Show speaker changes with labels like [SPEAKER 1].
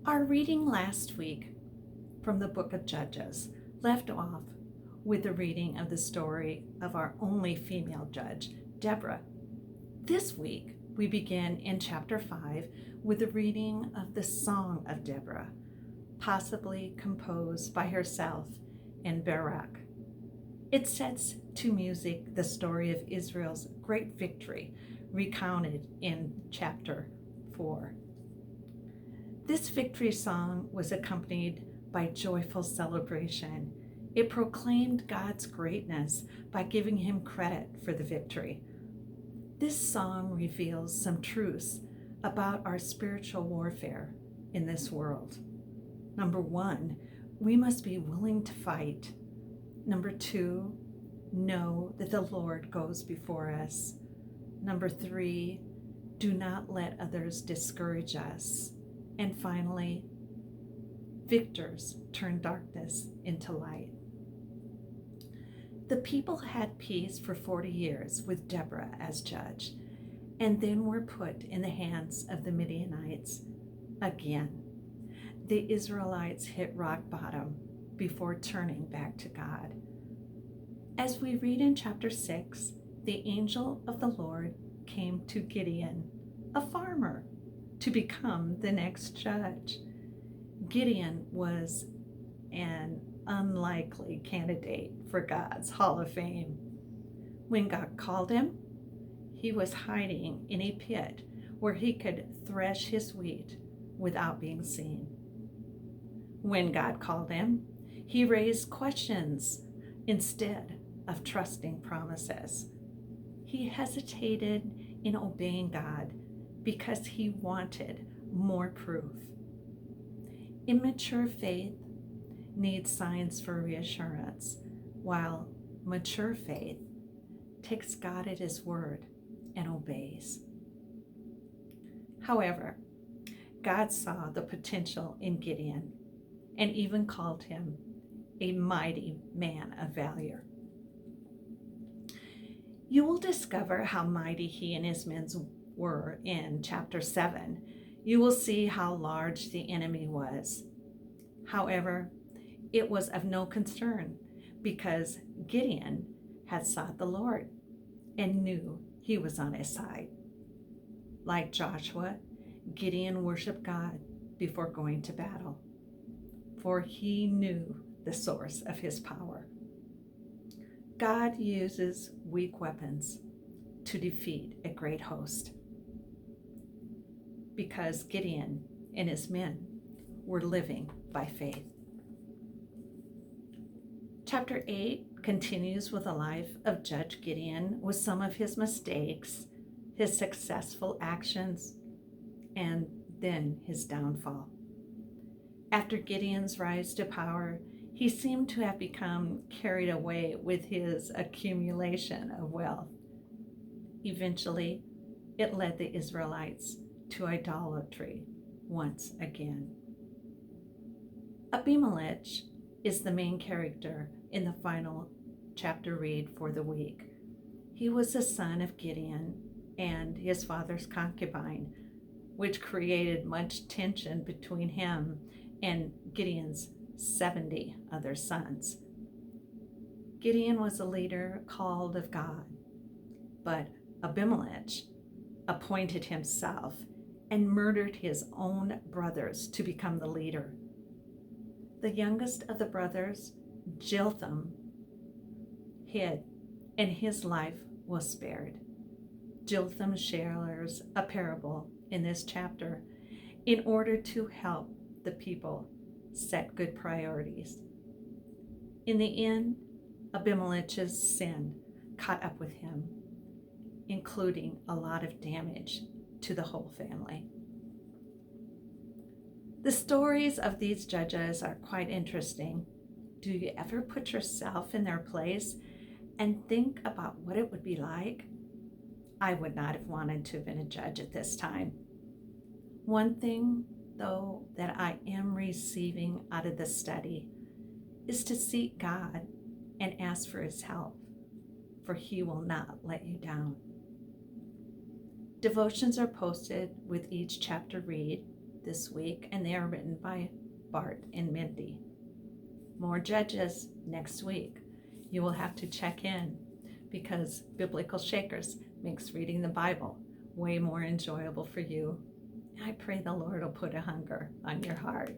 [SPEAKER 1] Our reading last week from the book of Judges left off with the reading of the story of our only female judge, Deborah. This week, we begin in chapter 5 with the reading of the Song of Deborah, possibly composed by herself and Barak. It sets to music the story of Israel's great victory recounted in chapter 4. This victory song was accompanied by joyful celebration. It proclaimed God's greatness by giving him credit for the victory. This song reveals some truths about our spiritual warfare in this world. Number 1, we must be willing to fight. Number 2, know that the Lord goes before us. Number 3, do not let others discourage us. And finally, victors turn darkness into light. The people had peace for 40 years with Deborah as judge, and then were put in the hands of the Midianites again. The Israelites hit rock bottom before turning back to God. As we read in chapter 6, the angel of the Lord came to Gideon, a farmer, to become the next judge. Gideon was an unlikely candidate for God's Hall of Fame. When God called him, he was hiding in a pit where he could thresh his wheat without being seen. When God called him, he raised questions instead of trusting promises. He hesitated in obeying God because he wanted more proof. Immature faith needs signs for reassurance, while mature faith takes God at his word and obeys. However, God saw the potential in Gideon and even called him a mighty man of valor. You will discover how mighty he and his men were in chapter 7. You will see how large the enemy was. However, it was of no concern because Gideon had sought the Lord and knew he was on his side. Like Joshua, Gideon worshiped God before going to battle, for he knew the source of his power. God uses weak weapons to defeat a great host, because Gideon and his men were living by faith. Chapter 8 continues with the life of Judge Gideon with some of his mistakes, his successful actions, and then his downfall. After Gideon's rise to power, he seemed to have become carried away with his accumulation of wealth. Eventually, it led the Israelites to idolatry once again. Abimelech is the main character in the final chapter read for the week. He was the son of Gideon and his father's concubine, which created much tension between him and Gideon's 70 other sons. Gideon was a leader called of God, but Abimelech appointed himself and murdered his own brothers to become the leader. The youngest of the brothers, Jotham, hid, and his life was spared. Jotham shares a parable in this chapter in order to help the people set good priorities. In the end, Abimelech's sin caught up with him, including a lot of damage to the whole family. The stories of these judges are quite interesting. Do you ever put yourself in their place and think about what it would be like? I would not have wanted to have been a judge at this time. One thing, though, that I am receiving out of the study is to seek God and ask for his help, for he will not let you down. Devotions are posted with each chapter read. this week, and they are written by Bart and Mindy. More Judges next week. You will have to check in because Biblical Shakers makes reading the Bible way more enjoyable for you. I pray the Lord will put a hunger on your heart.